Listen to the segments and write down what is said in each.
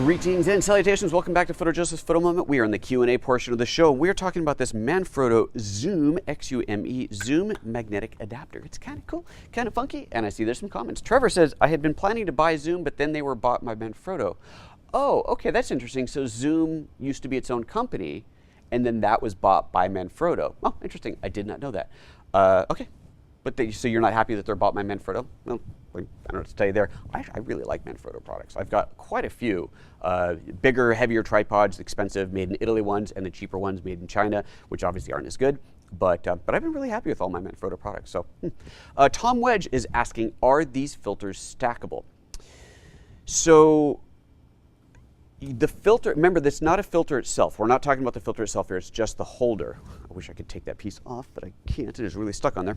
Greetings and salutations. Welcome back to PhotoJoseph's Photo Moment. We are in the Q&A portion of the show. We are talking about this Mafrotto XUME, XUME, Zoom magnetic adapter. It's kind of cool, kind of funky, and I see there's some comments. Trevor says, I had been planning to buy Zoom, but then they were bought by Mafrotto. Oh, okay, that's interesting. So Zoom used to be its own company, and then that was bought by Mafrotto. Oh, interesting. I did not know that. Okay. But so you're not happy that they're bought by Mafrotto? Well, I don't know what to tell you there. I really like Mafrotto products. I've got quite a few bigger, heavier tripods, expensive, made in Italy ones, and the cheaper ones made in China, which obviously aren't as good. But I've been really happy with all my Mafrotto products. So, Tom Wedge is asking, are these filters stackable? So, the filter, remember, that's not a filter itself. We're not talking about the filter itself here. It's just the holder. I wish I could take that piece off, but I can't. It is really stuck on there.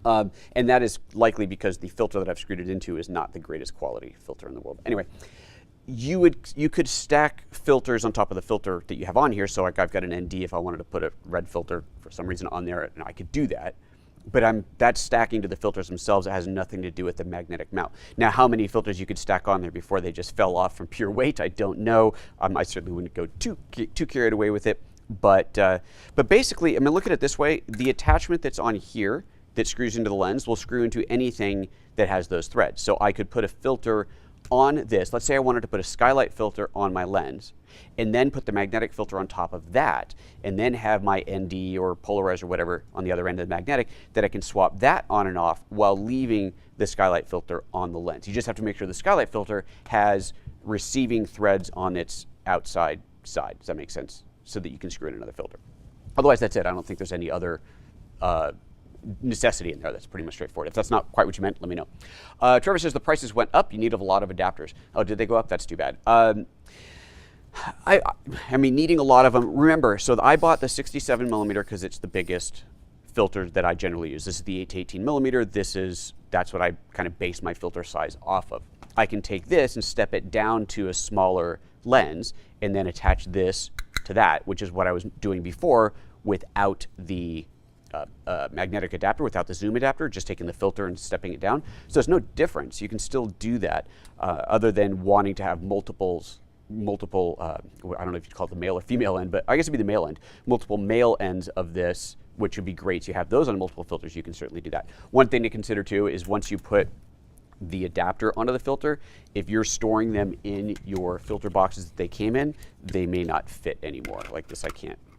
And that is likely because the filter that I've screwed it into is not the greatest quality filter in the world. Anyway, you could stack filters on top of the filter that you have on here. So like I've got an ND. If I wanted to put a red filter for some reason on there, and I could do that. But that's stacking to the filters themselves. It has nothing to do with the magnetic mount. Now, how many filters you could stack on there before they just fell off from pure weight, I don't know. I certainly wouldn't go too carried away with it. But basically, I mean, look at it this way. The attachment that's on here that screws into the lens will screw into anything that has those threads. So I could put a filter on this. Let's say I wanted to put a skylight filter on my lens and then put the magnetic filter on top of that and then have my ND or polarizer or whatever on the other end of the magnetic that I can swap that on and off while leaving the skylight filter on the lens. You just have to make sure the skylight filter has receiving threads on its outside side. Does that make sense? So that you can screw in another filter. Otherwise, that's it. I don't think there's any other necessity in there. That's pretty much straightforward. If that's not quite what you meant, let me know. Trevor says the prices went up. You need a lot of adapters. Oh, did they go up? That's too bad. I mean, needing a lot of them. Remember, so I bought the 67 millimeter because it's the biggest filter that I generally use. This is the 8 to 18 millimeter. That's what I kind of base my filter size off of. I can take this and step it down to a smaller lens and then attach this to that, which is what I was doing before without the magnetic adapter, without the zoom adapter, just taking the filter and stepping it down. So there's no difference. You can still do that other than wanting to have multiple, I don't know if you'd call it the male or female end, but I guess it'd be the male end, multiple male ends of this, which would be great. So you have those on multiple filters, you can certainly do that. One thing to consider too is once you put the adapter onto the filter, if you're storing them in your filter boxes that they came in, they may not fit anymore. Like this,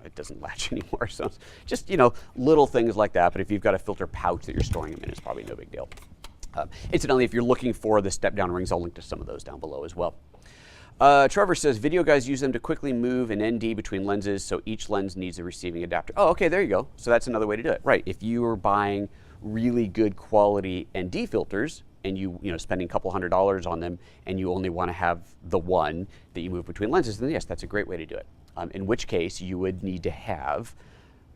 it doesn't latch anymore. So it's just, little things like that. But if you've got a filter pouch that you're storing them in, it's probably no big deal. Incidentally, if you're looking for the step-down rings, I'll link to some of those down below as well. Trevor says, video guys use them to quickly move an ND between lenses, so each lens needs a receiving adapter. Oh, okay, there you go. So that's another way to do it. Right, if you are buying really good quality ND filters, and spending a couple $100s on them, and you only want to have the one that you move between lenses, then yes, that's a great way to do it. In which case, you would need to have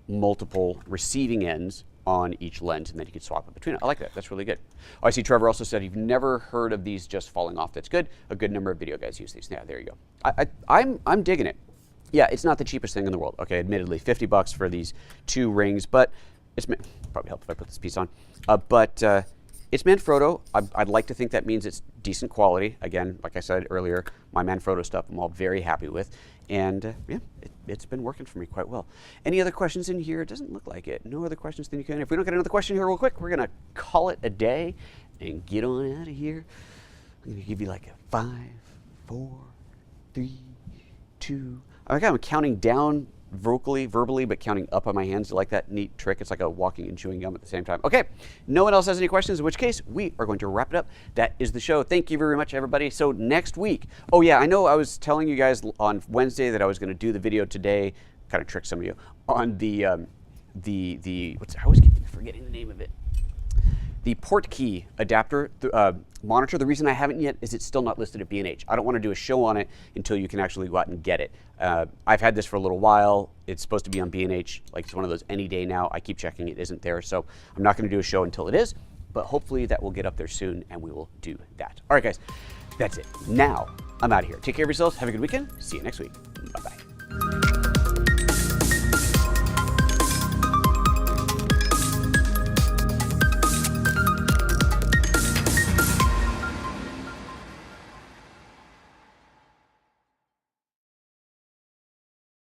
multiple receiving ends on each lens, and then you could swap it between it. I like that. That's really good. Oh, I see Trevor also said you've never heard of these just falling off. That's good. A good number of video guys use these. Yeah, there you go. I'm digging it. Yeah, it's not the cheapest thing in the world. Okay, admittedly, 50 bucks for these 2 rings, but it's probably help if I put this piece on. It's Mafrotto. I'd like to think that means it's decent quality. Again, like I said earlier, my Mafrotto stuff I'm all very happy with. And yeah, it's been working for me quite well. Any other questions in here? It doesn't look like it. No other questions, then you can. If we don't get another question here real quick, we're going to call it a day and get on out of here. I'm going to give you like a 5, 4, 3, 2. I'm counting down verbally, but counting up on my hands. You like that neat trick? It's like a walking and chewing gum at the same time. Okay, no one else has any questions, in which case we are going to wrap it up. That is the show. Thank you very much, everybody. So next week, oh yeah, I know I was telling you guys on Wednesday that I was going to do the video today, kind of trick some of you, on I always keep forgetting the name of it. The port key adapter monitor. The reason I haven't yet is it's still not listed at B&H. I don't want to do a show on it until you can actually go out and get it. I've had this for a little while. It's supposed to be on B&H. Like it's one of those any day now. I keep checking, it isn't there. So I'm not going to do a show until it is, but hopefully that will get up there soon and we will do that. All right, guys, that's it. Now I'm out of here. Take care of yourselves. Have a good weekend. See you next week. Bye-bye.